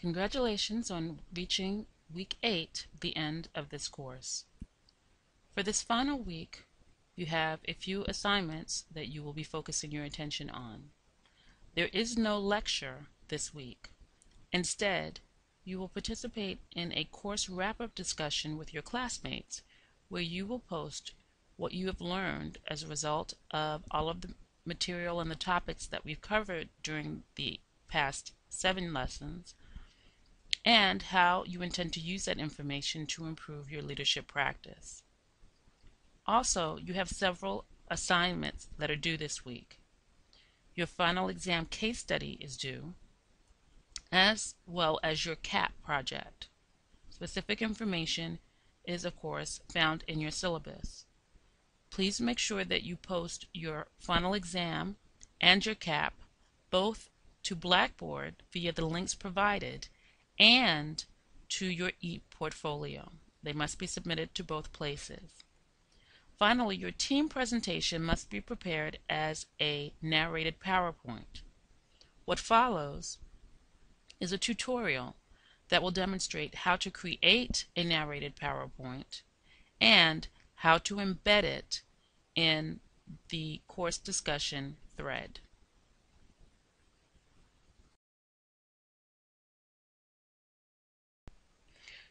Congratulations on reaching week 8, the end of this course. For this final week, you have a few assignments that you will be focusing your attention on. There is no lecture this week. Instead, you will participate in a course wrap-up discussion with your classmates where you will post what you have learned as a result of all of the material and the topics that we've covered during the past 7 lessons, and how you intend to use that information to improve your leadership practice. Also, you have several assignments that are due this week. Your final exam case study is due, as well as your CAP project. Specific information is, of course, found in your syllabus. Please make sure that you post your final exam and your CAP both to Blackboard via the links provided and to your e-portfolio. They must be submitted to both places. Finally, your team presentation must be prepared as a narrated PowerPoint. What follows is a tutorial that will demonstrate how to create a narrated PowerPoint and how to embed it in the course discussion thread.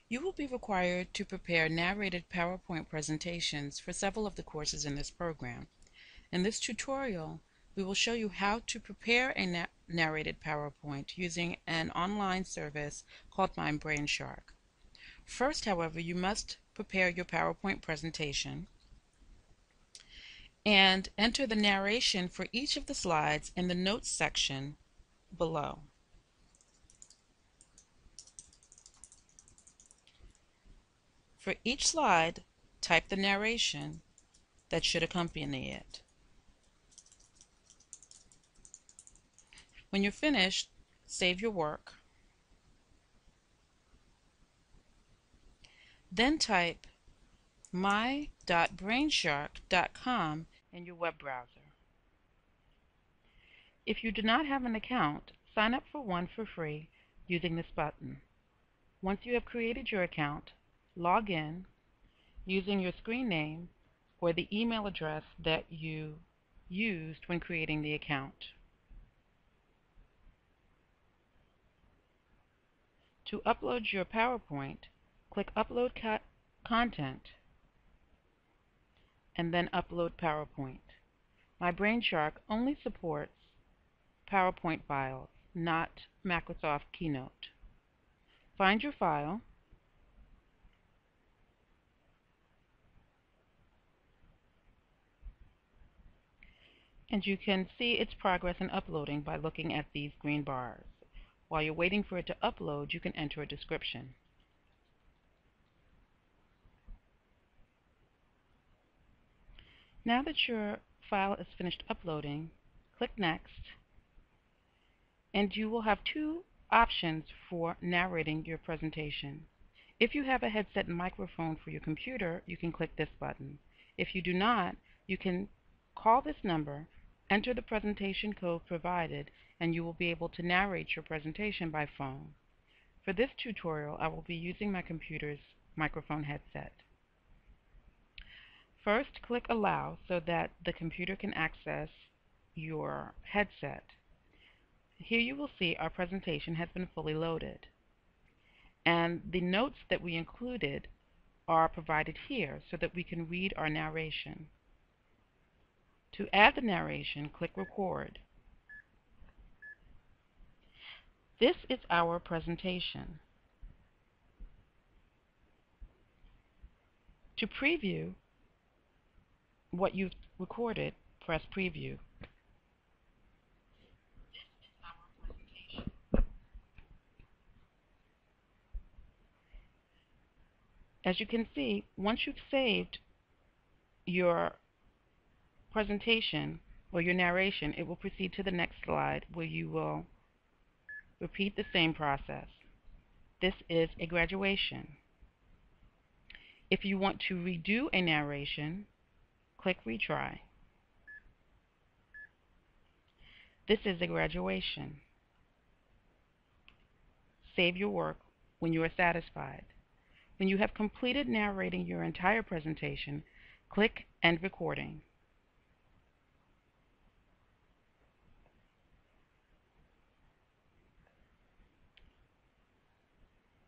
You will be required to prepare narrated PowerPoint presentations for several of the courses in this program. In this tutorial, we will show you how to prepare a narrated PowerPoint using an online service called MindBrainShark. First, however, you must prepare your PowerPoint presentation and enter the narration for each of the slides in the notes section below. For each slide, type the narration that should accompany it. When you're finished, save your work. Then type my.brainshark.com in your web browser. If you do not have an account, sign up for one for free using this button. Once you have created your account, log in using your screen name or the email address that you used when creating the account. To upload your PowerPoint, click Upload Content and then Upload PowerPoint. MindBrainShark only supports PowerPoint files, not Microsoft Keynote. Find your file and you can see its progress in uploading by looking at these green bars. While you're waiting for it to upload, you can enter a description. Now that your file is finished uploading, click Next, and you will have two options for narrating your presentation. If you have a headset and microphone for your computer, you can click this button. If you do not, you can call this number, enter the presentation code provided, and you will be able to narrate your presentation by phone. For this tutorial, I will be using my computer's microphone headset. First, click Allow so that the computer can access your headset. Here you will see our presentation has been fully loaded, and the notes that we included are provided here so that we can read our narration. To add the narration, click Record. This is our presentation. To preview what you've recorded, press Preview. As you can see, once you've saved your presentation or your narration, it will proceed to the next slide where you will repeat the same process. This is a graduation. If you want to redo a narration, click Retry. This is a graduation. save your work when you are satisfied. When you have completed narrating your entire presentation, click End Recording.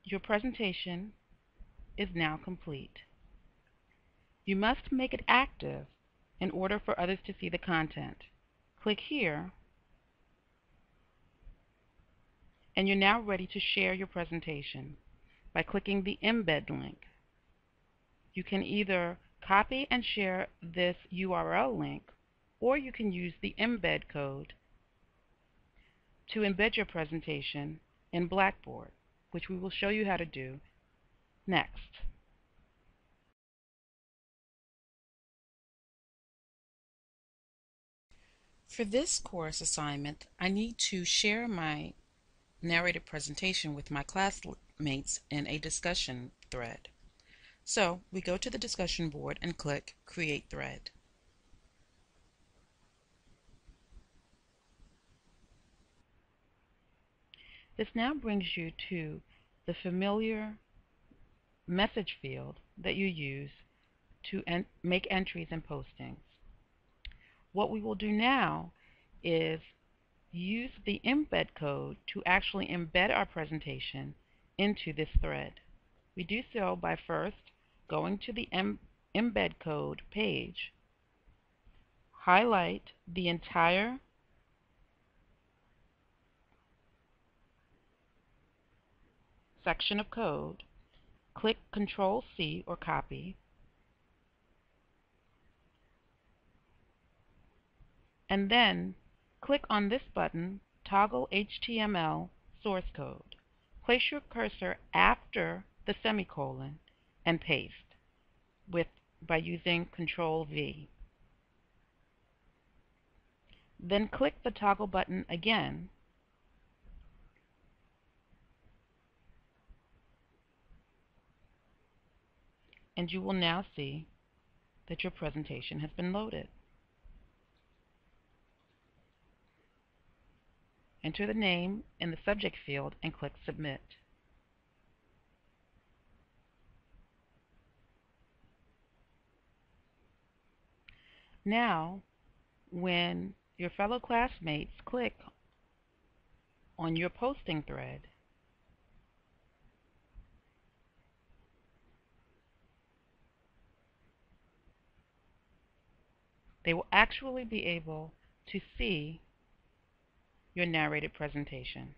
Your presentation is now complete. You must make it active in order for others to see the content. Click here, and you're now ready to share your presentation by clicking the Embed link. You can either copy and share this URL link, or you can use the embed code to embed your presentation in Blackboard, which we will show you how to do next. For this course assignment, I need to share my narrated presentation with my classmates in a discussion thread. So we go to the discussion board and click Create Thread. This now brings you to the familiar message field that you use to make entries and postings. What we will do now is use the embed code to actually embed our presentation into this thread. We do so by first going to the embed code page, highlight the entire section of code, click Control C or copy, and then click on this button, Toggle HTML Source Code. Place your cursor after the semicolon and paste by using Control V. Then click the toggle button again, and you will now see that your presentation has been loaded. Enter the name in the subject field and click Submit. Now, when your fellow classmates click on your posting thread, they will actually be able to see your narrated presentation.